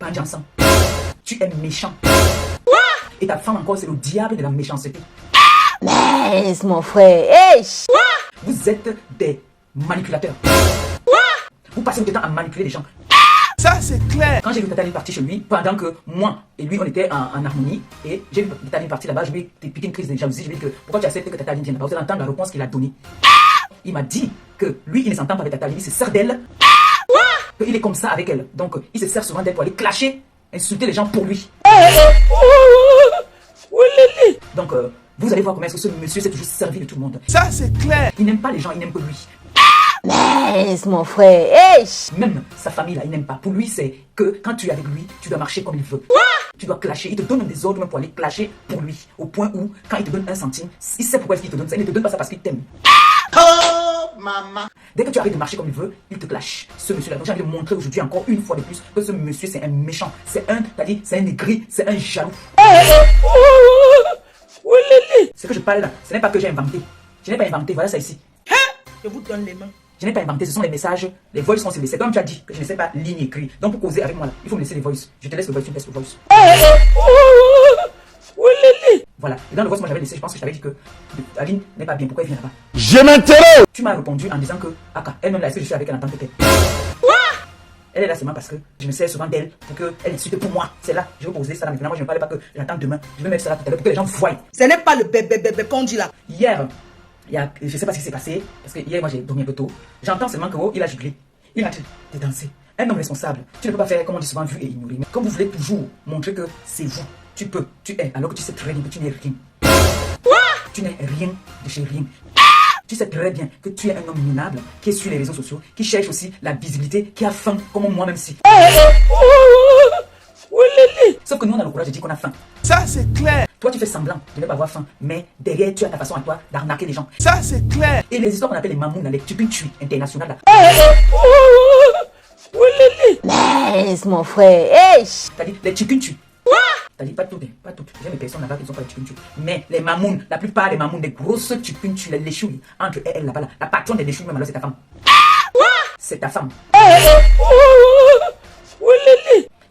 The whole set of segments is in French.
Andjansan. Tu es méchant. Et ta femme encore, c'est le diable de la méchanceté. Mais mon frère, hey. Vous êtes des manipulateurs. Vous passez votre temps à manipuler les gens. Ça, c'est clair. Quand j'ai vu Tatali partir chez lui, pendant que moi et lui, on était en harmonie, et j'ai vu Tatali partir là-bas, je lui ai piqué une crise de jalousie. Je lui ai dit que pourquoi tu acceptes que Tatali vienne là-bas? Vous allez entendre la réponse qu'il a donnée. Il m'a dit que lui, il ne s'entend pas avec Tatali, il se sert d'elle. Il est comme ça avec elle. Donc, il se sert souvent d'elle pour aller clasher, insulter les gens pour lui. Donc, vous allez voir comment est-ce que ce monsieur s'est toujours servi de tout le monde. Ça, c'est clair. Il n'aime pas les gens, il n'aime que lui. Mais mon frère, hey. Même sa famille là, il n'aime pas. Pour lui, c'est que quand tu es avec lui, tu dois marcher comme il veut. Tu dois clasher. Il te donne des ordres même pour aller clasher pour lui. Au point où, quand il te donne 1 centime, il sait pourquoi il te donne ça. Il ne te donne pas ça parce qu'il t'aime. Oh, maman. Dès que tu arrêtes de marcher comme il veut, il te clash. Ce monsieur-là. Donc j'ai envie de montrer aujourd'hui encore une fois de plus que ce monsieur, c'est un méchant. C'est un, t'as dit, c'est un aigri, c'est un jaloux. Ce que je parle là, ce n'est pas que j'ai inventé. Je n'ai pas inventé, voilà ça ici. Je vous donne les mains. Je n'ai pas inventé, ce sont les messages, les voices sont laissés. Comme tu as dit que je ne sais pas ligne écrite. Donc pour causer avec moi là, il faut me laisser les voices. Je te laisse le voice, tu me laisses le voice. Voilà. Et dans le voice, moi j'avais laissé, je pense que je t'avais dit que Aline n'est pas bien. Pourquoi elle vient là-bas? Je m'interroge. Tu m'as répondu en disant que Aka, elle-même là, est-ce que je suis avec elle en tant que telle? Elle est là seulement parce que je me sers souvent d'elle pour qu'elle insulte pour moi. C'est là, je vais poser ça là maintenant. Moi je ne parlais pas que j'attends demain. Je vais mettre ça là tout à l'heure pour que les gens voient. Ce n'est pas le bébé qu'on dit là. Hier, je ne sais pas ce qui s'est passé, parce que hier moi j'ai dormi un peu tôt. J'entends seulement que oh, il a jubilé. Il a de danser. Un homme responsable, tu ne peux pas faire comme on dit souvent vu et ignorer. Mais comme vous voulez toujours montrer que c'est vous, tu peux, tu es, alors que tu sais très bien que tu n'es rien. Tu n'es rien de chez rien. Tu sais très bien que tu es un homme minable qui est sur les réseaux sociaux, qui cherche aussi la visibilité, qui a faim, comme moi-même si. Sauf que nous on a le courage de dire qu'on a faim. Ça, c'est clair. Toi tu fais semblant de ne pas avoir faim, mais derrière tu as ta façon à toi d'arnaquer les gens. Ça, c'est clair. Et les histoires qu'on appelle les mamouns, les tupintuis internationales là. Mais mon frère, hey. C'est-à-dire les tupintuis. C'est-à-dire pas toutes. J'ai des personnes là-bas qui ne sont pas les tupintuis. Mais les mamouns, la plupart des mamouns, des grosses tupintuis, les léchouilles, entre elle là-bas là. La patronne des léchouilles même alors c'est ta femme. C'est ta femme.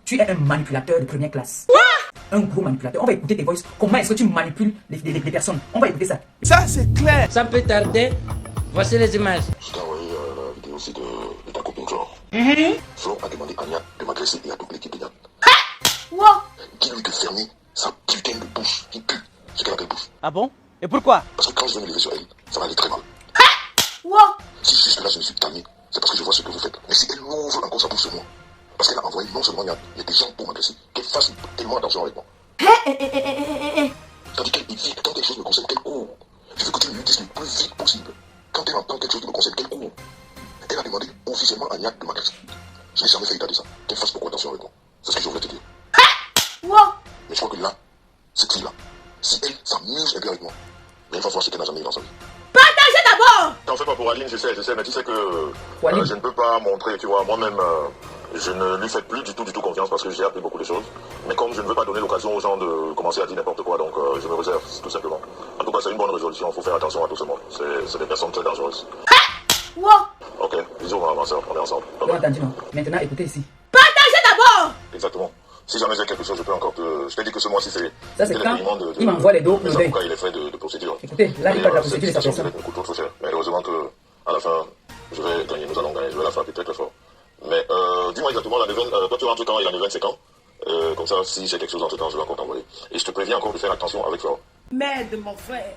Tu es un manipulateur de première classe. Un gros manipulateur. On va écouter tes voices. Comment est-ce que tu manipules les personnes? On va écouter ça. Ça, c'est clair. Ça peut tarder. Voici les images. Je t'ai envoyé la vidéo aussi de ta copine Flore. Flo a demandé à Nia de m'agresser et à toute l'équipe de Nia. Dis-lui de fermer sa putain de bouche qui pue ce qu'elle a qu'elle bouche. Ah bon? Et pourquoi? Parce que quand je vais me lever sur elle, ça va aller très mal. Si jusque là je me suis calmé, c'est parce que je vois ce que vous faites. Mais si elle ouvre encore sa bouche sur moi, parce qu'elle a envoyé non seulement il y a des gens pour m'agresser, qu'elle fasse tellement attention avec moi. C'est-à-dire qu'elle évite, quand quelque chose me concerne, qu'elle court. Je veux que tu lui dises le plus vite possible. Quand elle entend quelque chose qui me concerne, qu'elle court. Elle a demandé officiellement à Nia de m'agresser. Je n'ai jamais fait état de ça. Qu'elle fasse beaucoup attention avec moi. C'est ce que je voulais te dire. Mais je crois que là, cette fille-là, si elle s'amuse un peu avec moi, mais il va voir ce qu'elle n'a jamais eu dans sa vie. Partagez d'abord. T'en fais pas pour Aline, je sais, mais tu sais que Aline. je ne peux pas montrer, tu vois, moi-même, je ne lui fais plus du tout confiance parce que j'ai appris beaucoup de choses. Mais comme je ne veux pas donner l'occasion aux gens de commencer à dire n'importe quoi, donc je me réserve, tout simplement. En tout cas, c'est une bonne résolution, il faut faire attention à tout ce monde. C'est des personnes très dangereuses. Ok, bisous, ma soeur, on est ensemble. Bien entendu, non. Maintenant, écoutez ici. Partagez d'abord. Exactement. Si jamais j'ai quelque chose, je peux encore te... Je t'ai dit que ce mois-ci, c'est... Ça, c'est le quand paiement il m'envoie les dos. Les avocats et les frais de procédure. Écoutez, là, il parle de la procédure de sa ça personne. me coûte trop cher. Mais heureusement que, à la fin, je vais gagner, nous allons gagner. Je vais la frapper très très fort. Mais dis-moi exactement, la neuvaine, toi tu rentres quand et la neuvaine c'est quand? Comme ça, si j'ai quelque chose entre temps, je vais encore t'envoyer. Et je te préviens encore de faire attention avec Flore. Merde, mon frère.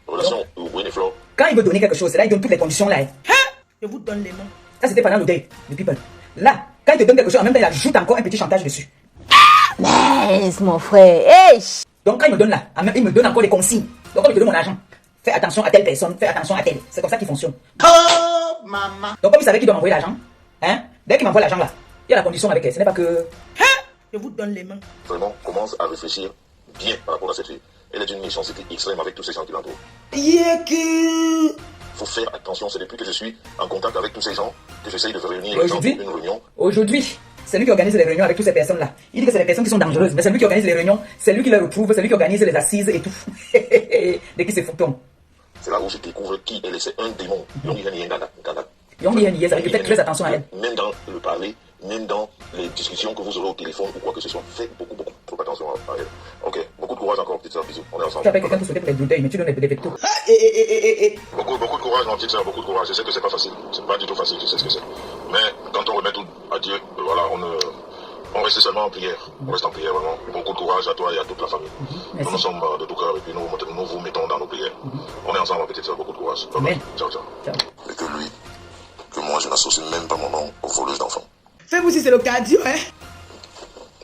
Relation Win et Flore. Quand il veut donner quelque chose, c'est là, il donne toutes les conditions là. Je vous donne les mains. Ça, c'était pendant le day, le people. Là, quand il te donne quelque chose, en même temps, il ajoute encore un petit chantage dessus. Mais mon frère, hey. Donc, quand il me donne là, il me donne encore des consignes. Donc, quand il te donne mon argent, fais attention à telle personne, fais attention à telle. C'est comme ça qu'il fonctionne. Oh, maman. Donc, comme il savait qu'il doit m'envoyer l'argent, hein, dès qu'il m'envoie l'argent là, il y a la condition avec elle. Ce n'est pas que. Je vous donne les mains. Vraiment, commence à réfléchir bien par rapport à cette fille. Elle est d'une méchanceté extrême avec tous ces gens qui l'entourent. Faut faire attention, c'est depuis que je suis en contact avec tous ces gens que j'essaye de faire réunir les gens pour une réunion. Aujourd'hui, c'est lui qui organise les réunions avec toutes ces personnes-là. Il dit que c'est les personnes qui sont dangereuses, mais c'est lui qui organise les réunions, c'est lui qui les retrouve, c'est lui qui organise les assises et tout. De qui c'est fouton. C'est là où je découvre qui elle est, c'est un démon. Yongi Hennie, ça veut dire faites très attention à elle. Même dans le parler, même dans les discussions que vous aurez au téléphone ou quoi que ce soit, faites beaucoup trop attention à elle. Ok, beaucoup de courage encore, petite soeur, bisous, on est ensemble. Tu appelles quelqu'un pour souhaiter pour les bouteilles, mais tu donnes des vectos. Beaucoup de courage, ma petite soeur, beaucoup de courage. Je sais que c'est pas facile, c'est pas du tout facile, je sais ce que c'est. Mais quand on remet tout à Dieu, voilà, on reste seulement en prière. On reste en prière, vraiment. Beaucoup de courage à toi et à toute la famille. Nous sommes de tout cœur et puis nous vous mettons dans nos prières. On est ensemble, ma petite soeur, beaucoup de courage. Bye bye. Ciao. Et que lui, que moi, je n'associe même pas mon nom aux voleuses d'enfants. Fais-vous si c'est l'occasion, hein.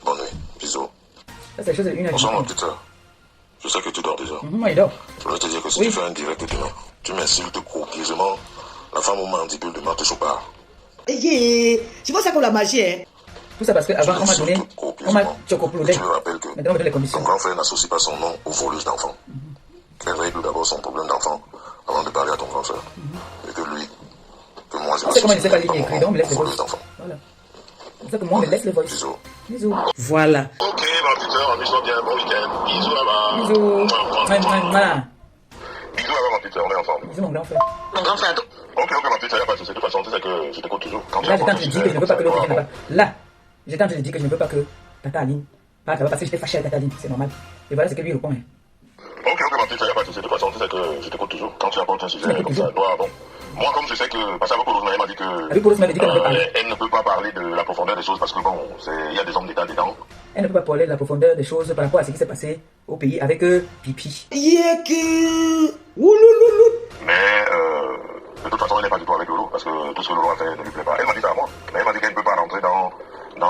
Bonne nuit, bisous. Ça, c'est chose de une à Bonsoir, ma petite soeur. Je sais que tu dors déjà. Moi, il dort. Je voudrais te dire que si tu fais un direct demain, tu m'insultes copieusement la femme au mandibule de Marthe Chopard. C'est pas ça pour la magie, hein. Tout ça parce qu'avant, on m'a donné, on m'a chocoplodé. Tu me rappelles que maintenant, on me donne les conditions. ton grand frère n'associe pas son nom aux voleuses d'enfants. Qu'elle règle d'abord son problème d'enfant avant de parler à ton grand frère. Et que lui, que moi, je C'est comment il n'associe sait pas même lire pas écrit, mon donc nom me laisse aux les voleuses voices. d'enfants. Voilà. C'est ça que moi, on me laisse les voices. Bisous. Bisous. Voilà. Ok, ma petite soeur, amuse-toi bien, bon week-end. Bisous là-bas. Bisous. Voilà. Bisous là-bas, ma petite soeur, on est ensemble. Bisous, mon grand frère. Mon grand frère. Ok, ma petite soeur, y'a pas de soucis. De toute façon, tu sais que je t'écoute toujours. Quand Là, j'étais en train de dire que je ne veux pas que l'autre vienne pas. Là, j'étais en train de dire que je ne veux pas que Tata Aline parle là-bas parce que j'étais fâché avec Tata Aline. C'est normal. Et voilà ce que lui répond. Ok, ma petite soeur, y'a pas de soucis. De toute façon, tu sais que je t'écoute toujours. Quand tu apportes un sujet comme ça, toi, bon. Moi, comme je sais que, parce qu'avec Paulo m'a dit que. Avec Paulo m'a dit qu'elle ne peut pas parler. Elle ne peut pas parler de la profondeur des choses parce que bon, il y a des hommes d'État dedans. Elle ne peut pas parler de la profondeur des choses par rapport à ce qui s'est passé au pays avec Pipi. Mais de toute façon, elle n'est pas du tout avec Lolo parce que tout ce que Lolo a fait ne lui plaît pas. Elle m'a dit ça à moi. Mais elle m'a dit qu'elle ne peut pas rentrer dans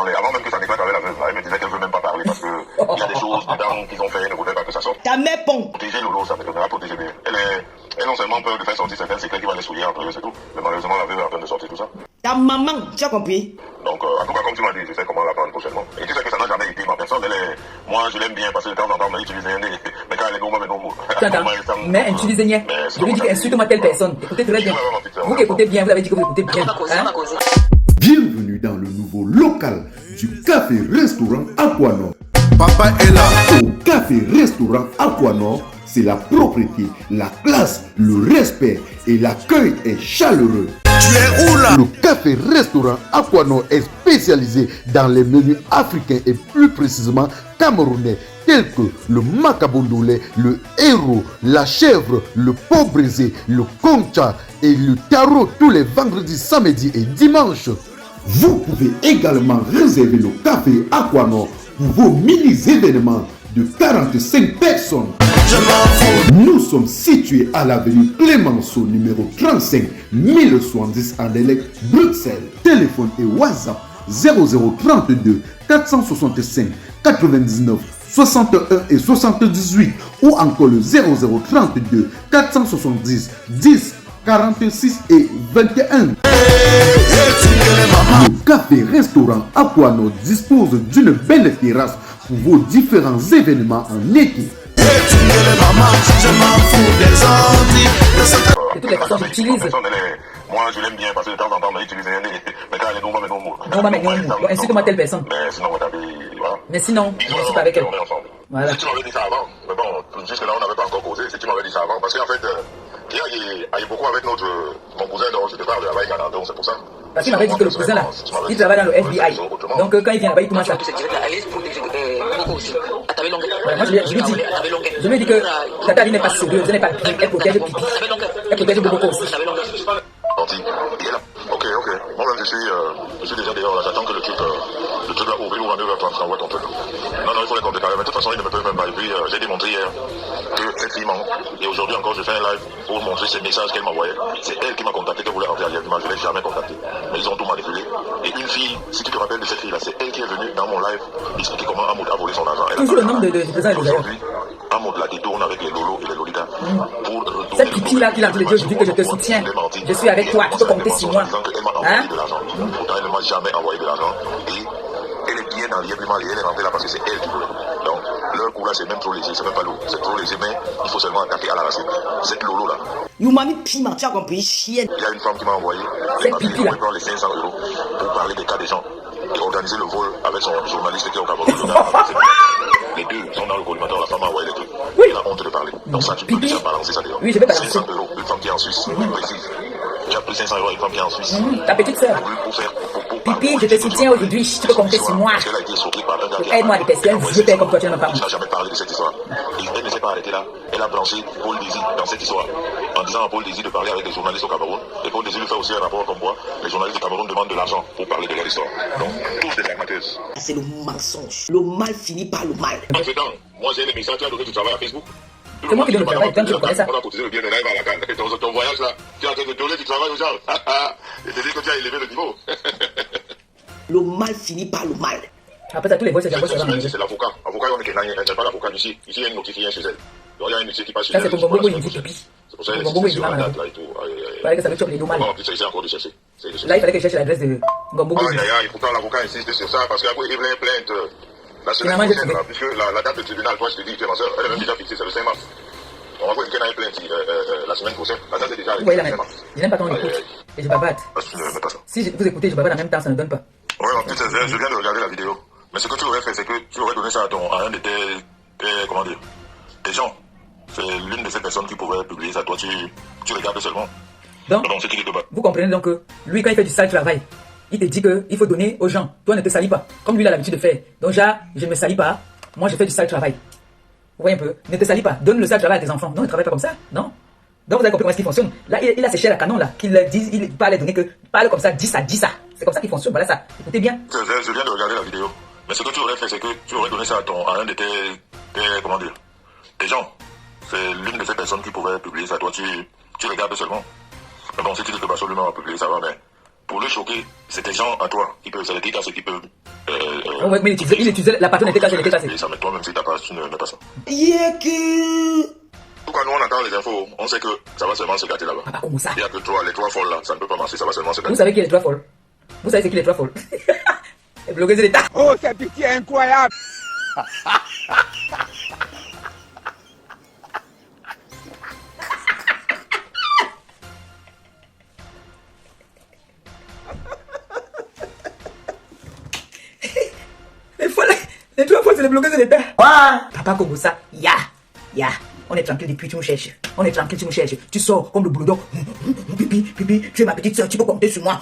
les. Avant même que ça n'éclate avec la veuve, elle me disait qu'elle ne veut même pas parler parce que il y a des choses dedans qu'ils ont fait, elle ne voulait pas que ça sorte. Ta mère pont. Protéger Lolo, ça me donnera protéger bien. Elle non seulement peur de faire sortir certains secrets qui vont les souiller entre eux, c'est tout. Mais malheureusement, la veuve est en train de sortir tout ça. Ta maman, tu as compris? Donc, en tout cas, comme tu m'as dit, je sais comment la prendre prochainement. Et tu sais que ça n'a jamais été ma personne. Moi, je l'aime bien parce que de temps en temps, on m'a utilisé un nez. Mais quand elle est non, mais non. Mais utilisez rien. Je lui dis insulte-moi telle personne. Écoutez très bien. Vous qui écoutez bien, vous avez dit que vous écoutez bien. Bienvenue dans le nouveau local du café-restaurant Aquanor. Papa est là. Au café-restaurant Aquanor, c'est la propreté, la classe, le respect et l'accueil est chaleureux. Tu es où là? Le café-restaurant Aquanor est spécialisé dans les menus africains et plus précisément camerounais tels que le macabondolé, le héros, la chèvre, le pot brisé, le concha et le tarot tous les vendredis, samedis et dimanches. Vous pouvez également réserver le café Aquanor pour vos mini-événements de 45 personnes. Nous sommes situés à l'avenue Clémenceau, numéro 35, 1070 Anderlecht, Bruxelles. Téléphone et WhatsApp 0032 465 99 61 et 78 ou encore le 0032 470 10 46 et 21. Le café-restaurant Aquanor dispose d'une belle terrasse pour vos différents événements en été. De toutes les façons, j'utilise. Moi, je l'aime bien parce que de temps en temps, on m'a utilisé un nez. Mais quand elle est non, mais non. Non, mais non. Insulte-moi telle personne. Mais sinon, voilà. Mais sinon, je suis pas avec elle. On est ensemble. Voilà. Si tu m'avais dit ça avant, mais bon, jusque-là, on n'avait pas encore causé. Si tu m'avais dit ça avant, parce qu'en fait, il y a beaucoup avec mon cousin dont je te parle, avec Canada, c'est pour ça. Parce qu'il m'avait dit que le cousin là, il travaille dans le FBI. Donc quand il vient là-bas, il commence à. Moi je lui ai dit que Tata n'est pas sérieuse, elle n'est pas bien, elle protège Pipi. Elle protège beaucoup aussi. Ok. Moi-même, je suis déjà dehors là. J'attends que le truc va ouvrir ou à 9h30, ça envoie ton truc. Non, il faut les compter quand même. De toute façon, ils ne me peuvent même pas. Et puis, j'ai démontré hier que cette fille ment. Et aujourd'hui encore, je fais un live pour montrer ces messages qu'elle m'envoyait. C'est elle qui m'a contacté, qui voulait rentrer à l'IADIMA. Je ne l'ai jamais contacté. Mais ils ont tout manipulé. Et une fille, si tu te rappelles de cette fille-là, c'est elle qui est venue dans mon live expliquer comment Amoud a volé son argent. Toujours le nom de présent aujourd'hui, Amoud la détourne avec les lolos et les lolitas. Pour retourner. Cette Pipi-là qui l'a dit, je dis que je te soutiens. Je suis avec toi, tu peux compter sur moi. Hein? Pourtant, elle ne m'a jamais envoyé de l'argent. Et elle est bien dans l'IADIMA et elle est rentrée là parce que c'est elle qui voulait. Donc, leur coup là, c'est même trop léger, c'est même pas lourd. C'est trop léger, mais il faut seulement attaquer à la racine. Cette Lolo là. You m'a mis piment, tu as compris, chienne. Il y a une femme qui m'a envoyé les papiers pour prendre les 500 € pour parler des cas des gens et organiser le vol avec son journaliste qui est au Cameroun. Les deux sont dans le collimateur, la femme m'a envoyé les trucs. Oui. Elle a honte de parler. Donc ça, tu peux déjà balancer ça dehors. Oui, je vais balancer. 500 €, une femme qui est en Suisse, précise. J'ai pris 500 € à une femme qui est en Suisse. Ta petite sœur. Pour Pipi, je te soutiens aujourd'hui. Tu peux compter sur moi. Parce qu'elle a été escroquée par un gars qui Aide-moi à détester. Je t'aide comme toi, tu n'en as pas. Il n'a jamais parlé de cette histoire. Elle ne s'est pas arrêtée là. Elle a branché Paul Désir dans cette histoire. En disant à Paul Désir de parler avec des journalistes au Cameroun. Et Paul Désir lui fait aussi un rapport comme quoi les journalistes du Cameroun demandent de l'argent pour parler de leur histoire. Donc, tous des armateuses. C'est le mensonge. Le mal finit par le mal. En ce temps, moi j'ai un émission qui a donné du travail à Facebook. C'est moi qui donne le travail, quand tu connais ça. On a cotisé le bien de live à la canne. Ton voyage là, tu es en train de donner du travail aux gens. Et te dire que tu as élevé le niveau. Le mal finit par le mal. Après ça, tous les voix, c'est C'est l'avocat. Avocat, elle n'est pas l'avocat d'ici. Ici, il y a une notifiée chez elle. Donc, il y a une notifiée qui passe chez elle. Ça, c'est pour Bongo, il vous pipi. C'est pour ça qu'elle est sur la date là et tout. Il fallait que ça me choque les deux mal. En plus, ça essaie encore de chercher. Là, il fallait que je cherche l'adresse de Gombo. Aïe, aïe, aïe. Pourtant, l'avocat insiste sur ça parce qu'après, il voulait plainte. La semaine prochaine, là, puisque la date de tribunal, toi, je te dis, tu es ma soeur, elle est même déjà fixée, c'est le 5 mars. On va voir qu'elle a une plainte la semaine prochaine. La date est déjà Vous voyez la même. Je n'aime pas quand on écoute. Et je bavarde. Mets pas ça. Si vous écoutez, je bavarde en même temps, ça ne donne pas. Ouais, en plus, je viens de regarder la vidéo. Mais ce que tu aurais fait, c'est que tu aurais donné ça à un de tes gens. C'est l'une de ces personnes qui pourrait publier ça. Toi, tu regardes seulement. Donc, c'est qui te bat. vous comprenez donc que lui, quand il fait du sale travail, il te dit qu'il faut donner aux gens. Toi, ne te salis pas. Comme lui, il a l'habitude de faire. Donc, je ne me salis pas. Moi, je fais du sale travail. Vous voyez un peu. Ne te salis pas. Donne le sale travail à tes enfants. Non, ne travaille pas comme ça. Non. Donc, vous avez compris comment est-ce qu'il fonctionne. Là, il a ses chairs à canon, là, qu'il dit, il parle donner que, parle comme ça, dis ça. C'est comme ça qu'il fonctionne. Voilà ça. Écoutez bien. Je viens de regarder la vidéo. Mais ce que tu aurais fait, c'est que tu aurais donné ça à un de tes gens. C'est l'une de ces personnes qui pourrait publier ça. Toi, tu regardes seulement. Mais bon, si tu ne peux pas absolument à publier, ça va, mais pour le choquer, c'est des gens à toi qui peuvent, c'est les décasser qui peuvent. Ouais, mais il utilisait la patronne était cassée, elle était cassée. Ça, mais toi, même si t'as pas, tu ne mets pas ça. Yeke. En tout cas, nous, on attend les infos. On sait que ça va seulement se gâter là-bas. Papa, comment ça? Il n'y a que les trois folles là, ça ne peut pas marcher, ça va seulement se gâter. Vous savez qui est les trois folles? Vous savez c'est qui les trois folles? Les blogueuses de l'État. Oh, c'est pitié incroyable. Les trois folles, c'est les blogueuses de l'État. Papa, comme ça, ya. On est tranquille depuis, tu nous cherches. On est tranquille, tu nous cherches. Tu sors comme le bulldog. Pipi, tu es ma petite soeur, tu peux compter sur moi.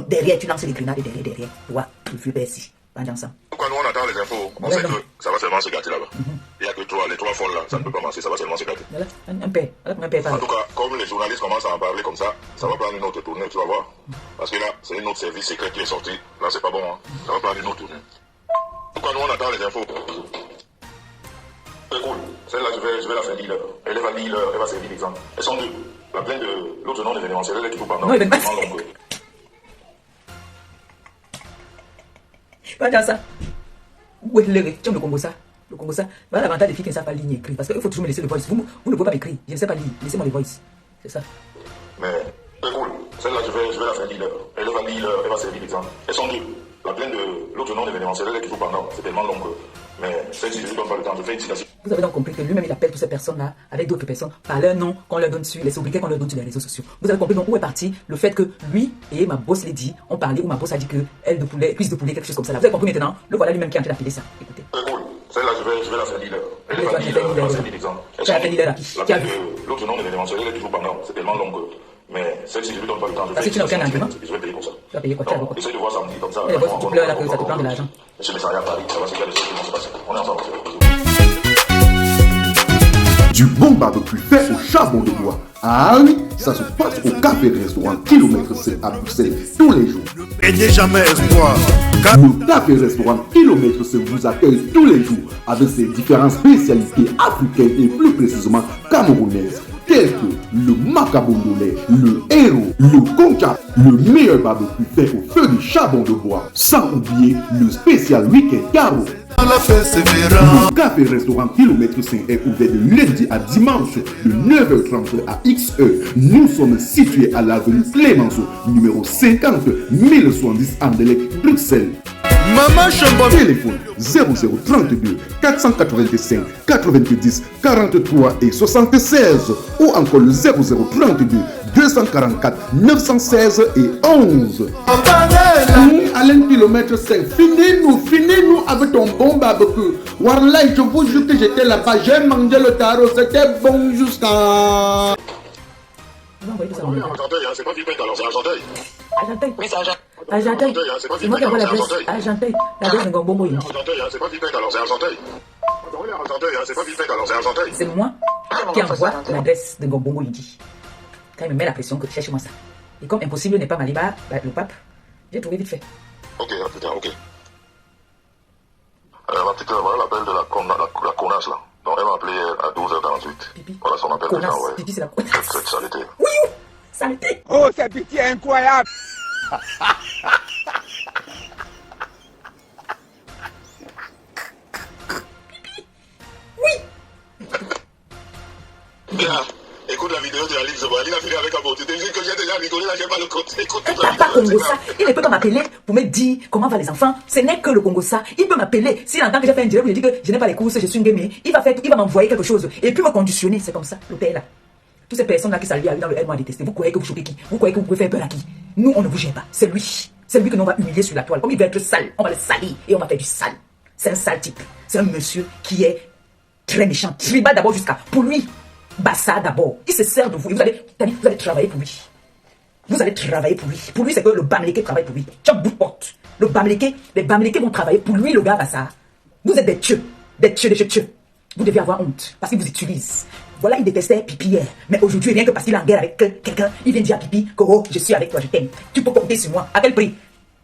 Derrière, tu lances les grenades derrière. Tu vois, le vieux père ici. Pas dans ça. En tout cas, nous, on attend les infos. On sait que ça va seulement se gâter là-bas. Il n'y a que les trois folles là, ça ne peut pas marcher, ça va seulement se gâter. Voilà, un père. En tout cas, comme les journalistes commencent à en parler comme ça va prendre une autre tournée, tu vas voir. Parce que là, c'est un autre service secret qui est sorti. Là, c'est pas bon, hein. Ça va prendre une autre tournée. En tout cas, nous, on attend les infos. C'est cool. Celle-là, je vais la faire dealer. Elle va dealer, elle va servir d'exemple. Elles sont deux. La plainte de l'autre nom d'événementiel, elle est toujours pendant. Non, il pas dans ça. Où est le tiens, le Congo ça? Voilà l'avantage des filles qui ne savent pas lire ni écrire. Parce qu'il faut toujours me laisser le voice. Vous ne pouvez pas m'écrire. Je ne sais pas lire. Laissez-moi le voice. C'est ça. Mais c'est cool. Celle-là, je vais la faire dealer. Elle va dealer, elle va servir d'exemple. Elles sont deux. La plainte de l'autre nom d'événementiel, elle est toujours pendant. C'est tellement long que. Mais celle-ci, je ne donne pas le temps. Je fais une citation. Vous avez donc compris que lui-même, il appelle toutes ces personnes-là avec d'autres personnes par leur nom qu'on leur donne sur les sobriquets qu'on leur donne sur les réseaux sociaux. Vous avez compris donc où est parti le fait que lui et ma boss Lady ont parlé, ou ma boss a dit que elle de poulet, cuisse de poulet, quelque chose comme ça. Là. Vous avez compris maintenant? Le voilà lui-même qui est en train d'appeler ça. Écoutez. C'est cool. Celle-là, je vais la faire dealer. Elle va dealer, elle va servir d'exemple. Tu as fait dealer à qui? La plainte de l'autre nom d'événementiel, elle est toujours pendant. C'est tellement long que. Mais celle-ci, je ne lui donne pas le temps. Parce que tu n'as aucun argument. Je vais payer pour ça. Tu vas payer quoi? Non, essaye de voir samedi comme ça. Et les tu pleures là que ça te prend de l'argent. Monsieur Messaria à Paris, ça va se faire des choses qui vont se passer. On est ensemble. Du bon barbecue fait au charbon de bois. Ah oui, ça se passe au café restaurant Kilomètre 7 à Bruxelles tous les jours. N'ayez jamais espoir. Le café restaurant Kilomètre 7 vous accueille tous les jours avec ses différentes spécialités africaines et plus précisément camerounaises. Tels que le macabondolais, le héros, le concha, le meilleur barbecue fait au feu de charbon de bois. Sans oublier le spécial week-end carreau. Le café restaurant Kilomètre 5 est ouvert de lundi à dimanche de 9h30 à XE. Nous sommes situés à l'avenue Clémenceau, numéro 50 1070 Anderlecht, Bruxelles. Maman Chambo. Téléphone 0032 485 90 43 et 76 ou encore le 0032 244 916 et 11. Alain Kilomètre 5, finis-nous avec ton bon barbecue. Warlai, je vous jure que j'étais là-bas, j'ai mangé le tarot, c'était bon jusqu'à... Non, voyez tout ça. Argenteuil, c'est pas Philippe alors, c'est Argenteuil. Argenteuil. Oui, c'est Argenteuil. Argenteuil. C'est moi qui envoie l'adresse. Argenteuil. L'adresse de Ngombongo Yindi. Argenteuil, c'est pas Vitec, alors c'est Argenteuil. Argenteuil, c'est pas Vitec, alors c'est Argenteuil. C'est moi qui envoie l'adresse de Ngombongo Yindi. Quand il me met la pression que cherche-moi ça. Et comme impossible n'est pas Maliba, le pape, j'ai trouvé vite fait. Ok, putain, ok. Ma petite, voilà l'appel de la connasse là. Donc elle m'a appelé à 12h48. Pipi. Voilà son appel. Connasse. Ouais. Pipi, c'est la connasse. Cette saleté. Oui, saleté. Oh, c'est pitié incroyable. Bien. Écoute la vidéo de la Ligue Zoba. Il a fini avec un mot. Tu te dis que j'ai déjà rigolé, là, j'ai pas le côté. Écoute toute la Papa vidéo. Congossa, il ne peut pas m'appeler pour me dire comment va les enfants. Ce n'est que le Congossa. Il peut m'appeler. S'il entend que j'ai fait un direct, il dit que je n'ai pas les courses, je suis une gamée. Il va m'envoyer quelque chose. Et puis me conditionner. C'est comme ça, le père là. Toutes ces personnes-là qui s'allient dans le aide-moi à détester. Vous croyez que vous choquez qui? Vous croyez que vous pouvez faire peur à qui? Nous, on ne vous gère pas. C'est lui. C'est lui que nous on va humilier sur la toile. Comme il veut être sale, on va le salir et on va faire du sale. C'est un sale type. C'est un monsieur qui est très méchant. Tribal d'abord jusqu'à. Pour lui, Bassa d'abord. Il se sert de vous. Et vous allez travailler pour lui. Vous allez travailler pour lui. Pour lui, c'est que le Bamileke travaille pour lui. Chaque bout de porte. Les Bamileke vont travailler pour lui, le gars Bassa. Vous êtes des tueux. Des tueux. Vous devez avoir honte. Parce qu'il vous utilise. Voilà, il détestait Pipi hier. Mais aujourd'hui, rien que parce qu'il est en guerre avec quelqu'un, il vient dire à Pipi que oh, je suis avec toi, je t'aime. Tu peux compter sur moi. À quel prix?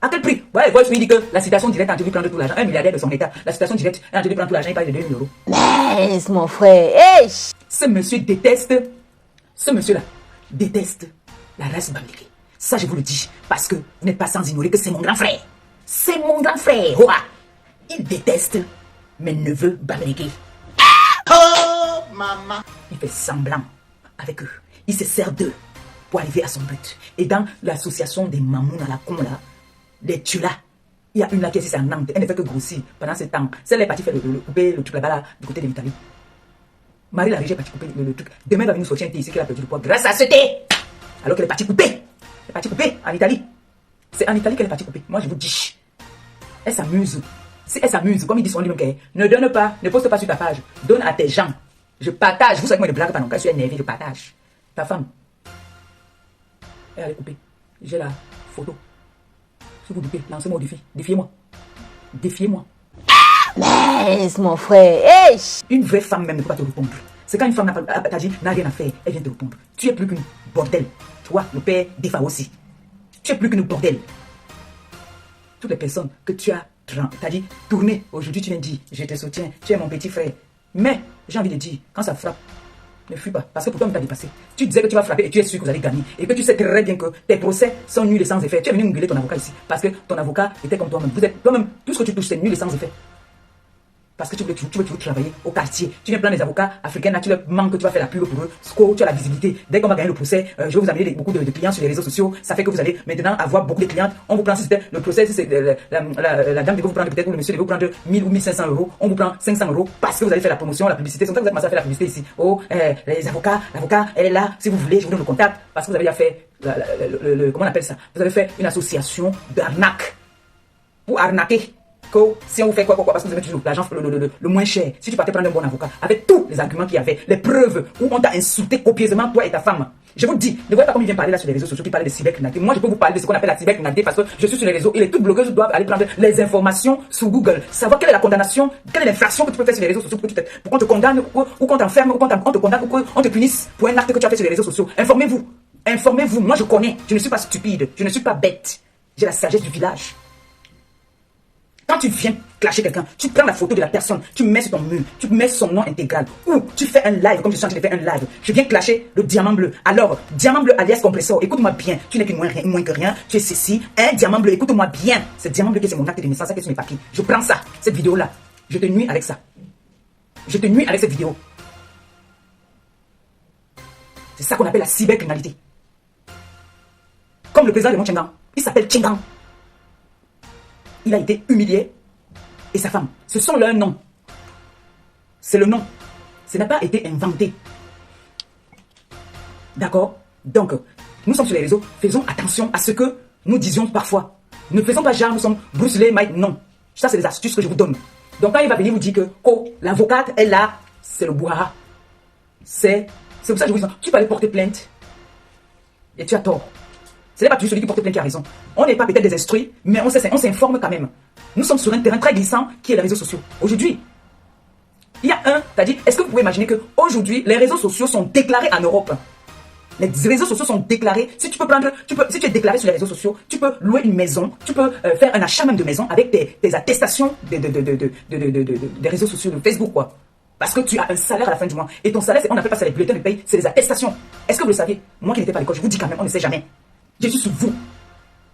À quel prix? Ouais, je lui dis que la citation directe a dû prendre tout l'argent. Un milliardaire de son état. La citation directe a dû prendre tout l'argent. Il parle de 2 000 €. Laisse mon frère. Hey! Ce monsieur déteste. Ce monsieur-là déteste la race Bamileke. Ça, je vous le dis. Parce que vous n'êtes pas sans ignorer que c'est mon grand frère. C'est mon grand frère. Ouah. Il déteste mes neveux Bamileke. Oh, maman. Il fait semblant avec eux. Il se sert d'eux pour arriver à son but. Et dans l'association des mamouns à la con là, les tulas, il y a une là qui est ici à Nantes. Elle ne fait que grossir pendant ce temps. Celle-là est partie faire couper le truc là-bas là, du côté de l'Italie. Marie la Régie est partie couper le truc. Demain, elle va venir nous sortir un thé ici qu'elle a perdu du poids grâce à ce thé. Alors qu'elle est partie couper. Elle est partie couper en Italie. C'est en Italie qu'elle est partie couper. Moi, je vous dis. Elle s'amuse. Si elle s'amuse, comme il dit son livre, ne donne pas, ne poste pas sur ta page. Donne à tes gens. Je partage. Vous savez que moi, je ne blague pas non. Quand je suis énervé, je partage. Ta femme, elle est coupée. J'ai la photo. Si vous doutez, lancez-moi au défi. Défiez-moi. Défiez-moi. Laisse mon frère. Hey! Une vraie femme même ne peut pas te répondre. C'est quand une femme n'a rien à faire, elle vient te répondre. Tu es plus qu'une bordel. Toi, le père Défa aussi. Tu es plus qu'une bordel. Toutes les personnes que tu as dit, tourné, aujourd'hui tu viens dire, je te soutiens, tu es mon petit frère. Mais, j'ai envie de dire, quand ça frappe, ne fuis pas, parce que pour toi, on t'a dépassé. Tu disais que tu vas frapper et tu es sûr que vous allez gagner. Et que tu sais très bien que tes procès sont nuls et sans effet. Tu es venu engueuler ton avocat ici, parce que ton avocat était comme toi-même. Vous êtes toi-même, tout ce que tu touches, c'est nul et sans effet. Parce que tu veux toujours travailler au quartier. Tu viens prendre les avocats africains, là, tu leur manques que tu vas faire la pub pour eux. Sco, tu as la visibilité. Dès qu'on va gagner le procès, je vais vous amener beaucoup de clients sur les réseaux sociaux. Ça fait que vous allez maintenant avoir beaucoup de clientes. On vous prend, si c'était le procès, si c'est la dame devait vous prendre peut-être, ou le monsieur devait vous prendre 1000 ou 1500 €. On vous prend 500 € parce que vous allez faire la promotion, la publicité. C'est comme ça que vous avez commencé à faire la publicité ici. Oh, les avocats, l'avocat, elle est là. Si vous voulez, je vous donne le contact. Parce que vous avez déjà fait, comment on appelle ça? Vous avez fait une association d'arnaque. Pour arnaquer. Que si on vous fait quoi, parce que vous avez toujours l'argent le moins cher. Si tu partais prendre un bon avocat, avec tous les arguments qu'il y avait, les preuves où on t'a insulté copieusement, toi et ta femme. Je vous dis, ne voyez pas comme il vient parler là sur les réseaux sociaux, qui parle de cybercriminalité. Moi, je peux vous parler de ce qu'on appelle la cybercriminalité parce que je suis sur les réseaux et les toutes blogueuses doivent aller prendre les informations sur Google. Savoir quelle est la condamnation, quelle est l'infraction que tu peux faire sur les réseaux sociaux pour qu'on te condamne ou qu'on t'enferme ou qu'on te condamne ou qu'on te punisse pour un acte que tu as fait sur les réseaux sociaux. Informez-vous. Informez-vous. Moi, je connais. Je ne suis pas stupide. Je ne suis pas bête. J'ai la sagesse du village. Quand tu viens clasher quelqu'un, tu prends la photo de la personne, tu mets sur ton mur, tu mets son nom intégral. Ou tu fais un live, comme je suis en train de faire un live. Je viens clasher le diamant bleu. Alors, diamant bleu alias compresseur, écoute-moi bien. Tu n'es que moins que rien. Tu es ceci. Un diamant bleu, écoute-moi bien. C'est diamant bleu qui c'est mon acte de naissance, ça qui est sur mes papiers. Je prends ça, cette vidéo-là. Je te nuis avec ça. Je te nuis avec cette vidéo. C'est ça qu'on appelle la cybercriminalité. Comme le président de mon Tchengan. Il s'appelle Tchengan. Il a été humilié. Et sa femme. Ce sont leurs noms. C'est le nom. Ce n'a pas été inventé. D'accord? Donc, nous sommes sur les réseaux. Faisons attention à ce que nous disions parfois. Ne faisons pas genre, nous sommes Bruce Lee, Mike. Non. Ça, c'est des astuces que je vous donne. Donc, quand il va venir vous dire que l'avocate est là, c'est le bois. C'est pour ça que je vous dis, tu vas aller porter plainte. Et tu as tort. Ce n'est pas toujours celui qui porte plainte qui a raison. On n'est pas peut-être des instruits, mais on s'informe quand même. Nous sommes sur un terrain très glissant qui est les réseaux sociaux. Aujourd'hui, il y a t'as dit, est-ce que vous pouvez imaginer qu'aujourd'hui, les réseaux sociaux sont déclarés en Europe? Les réseaux sociaux sont déclarés. Si tu es déclaré sur les réseaux sociaux, tu peux louer une maison, tu peux faire un achat même de maison avec tes attestations des réseaux sociaux, de Facebook, quoi. Parce que tu as un salaire à la fin du mois. Et ton salaire, on n'appelle pas ça les bulletins de paye, c'est les attestations. Est-ce que vous le saviez? Moi qui n'étais pas à l'école, je vous dis quand même, on ne sait jamais. Je suis sur vous.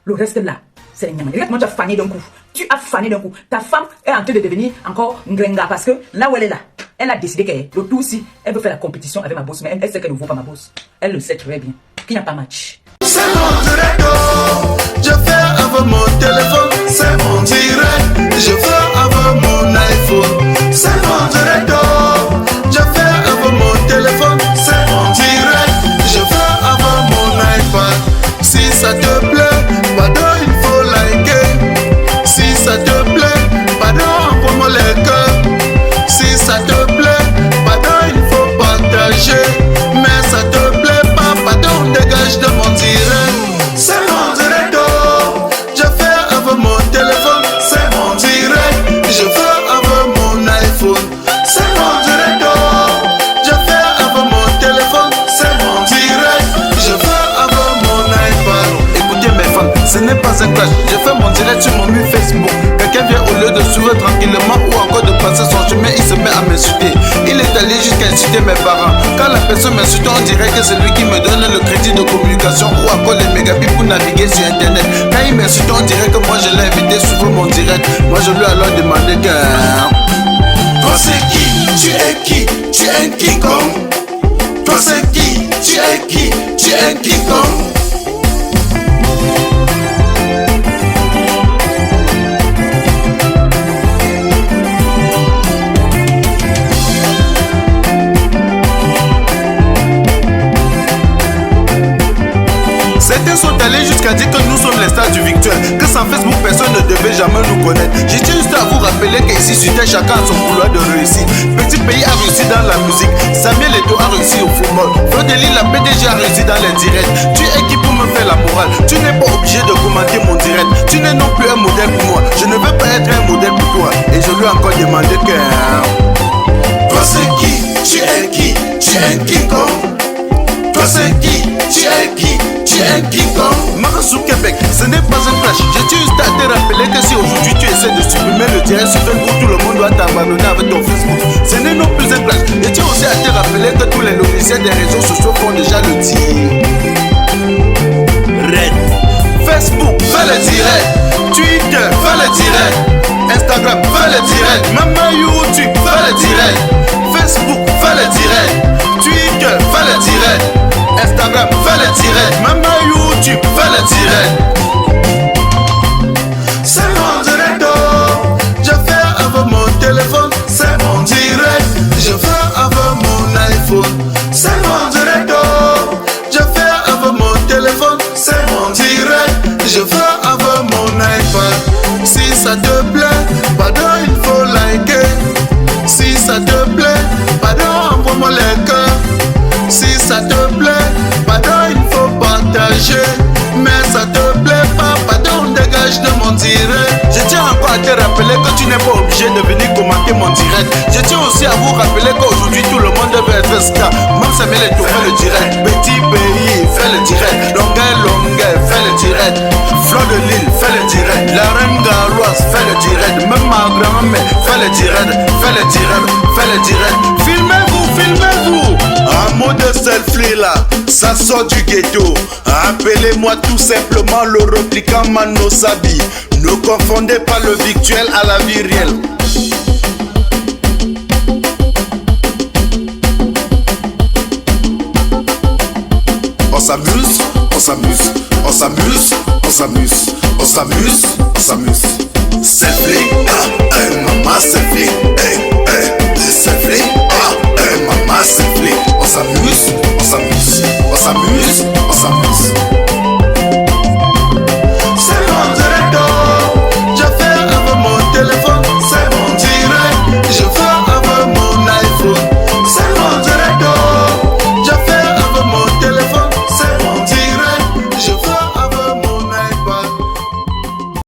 Le reste là, c'est les nyama. Regarde comment tu as fané d'un coup. Tu as fané d'un coup. Ta femme est en train de devenir encore ngrenga parce que là où elle est là, elle a décidé qu'elle, le tout aussi, elle veut faire la compétition avec ma boss, mais elle sait qu'elle ne vaut pas ma boss. Elle le sait très bien. Qu'il n'y a pas match. C'est mon direct, je fais avec mon téléphone. C'est mon direct, je fais avec mon iPhone. C'est mon direct, je fais avec mon téléphone. C'est mon direct, je fais avec mon iPad. Si ça te plaît, pardon, il faut liker. Si ça te plaît, pardon, envoie-moi les cœurs. Si ça te plaît, pardon, il faut partager. Mais ça te plaît pas, pardon, dégage de mon direct. C'est mon direct, je fais avec mon téléphone. C'est mon direct, je fais avec mon iPhone. C'est mon direct, je fais avec mon téléphone. C'est mon direct, je fais avec mon iPad. Écoutez mes fans, ce n'est pas un clash. Je fais mon direct sur mon mur Facebook. Quelqu'un vient au lieu de suivre tranquillement ou encore de passer son chemin, il se met à m'insulter. Il est allé jusqu'à insulter mes parents. Quand la personne m'insulte, on dirait que c'est lui qui me donne le crédit de communication ou encore les mégabits pour naviguer sur internet. Quand il m'insulte, on dirait que moi je l'ai invité sur mon direct. Moi je lui ai alors demandé que... Toi c'est qui? Tu es qui? Tu es un King Kong? Toi c'est qui? Tu es qui? Tu es un King Kong? Certains sont allés jusqu'à dire que nous sommes les stars du virtuel, que sans Facebook personne ne devait jamais nous connaître. Je tiens juste à vous rappeler qu'ici sur Terre chacun a son couloir de réussite. Petit pays a réussi dans la musique, Samuel Eto'o a réussi au football, Frodeli la PDG a réussi dans les directs. Tu es qui pour me faire la morale? Tu n'es pas obligé de commenter mon direct. Tu n'es non plus un modèle pour moi. Je ne veux pas être un modèle pour toi. Et je lui ai encore demandé que... Toi c'est qui? Tu es qui? Tu es un King Kong? Toi c'est qui? Tu es qui? Tu es un King Kong? Marasou Québec, ce n'est pas un clash. Je tiens juste à te rappeler que si aujourd'hui tu essaies de supprimer le direct sur Facebook, tout le monde doit t'abandonner avec ton Facebook. Ce n'est non plus un clash. Je tiens aussi à te rappeler que tous les logiciels des réseaux sociaux font déjà le tir. Red Facebook, fais le direct. Twitter, fais le direct. Instagram, fais le direct. Même YouTube, fais le direct. Facebook, fais le direct. Twitter, fais le direct. Instagram, fais le direct. Même YouTube, fais le direct. C'est mon direct, je fais avec mon téléphone. C'est mon direct, je fais avec mon iPhone. C'est mon direct, je fais avec mon téléphone. C'est mon direct, je fais avec mon iPad. Si ça te plaît, pardon, il faut liker. Si ça te plaît, pardon, envoie-moi les cœurs. Si ça te plaît, pardon, il faut partager. Mais ça te plaît pas, pardon, dégage de mon direct. Je tiens encore à te rappeler que tu n'es pas obligé de venir commenter mon direct. Je tiens aussi à vous rappeler qu'aujourd'hui tout le monde veut être star. Même Samuel Eto'o fait le direct. Petit pays fait le direct. Longueuil fait le direct. Fleur de Lille fait le direct. La reine Galoise fait le direct. Même ma grand-mère fait le direct. Fait le direct. Fait le direct. Filmez-vous, filmez-vous. Un mot de selfie là, ça sort du ghetto. Appelez-moi tout simplement le replicant Mano Sabi. Ne confondez pas le virtuel à la vie réelle. On s'amuse, on s'amuse, on s'amuse, on s'amuse, on s'amuse, on s'amuse. Selfie.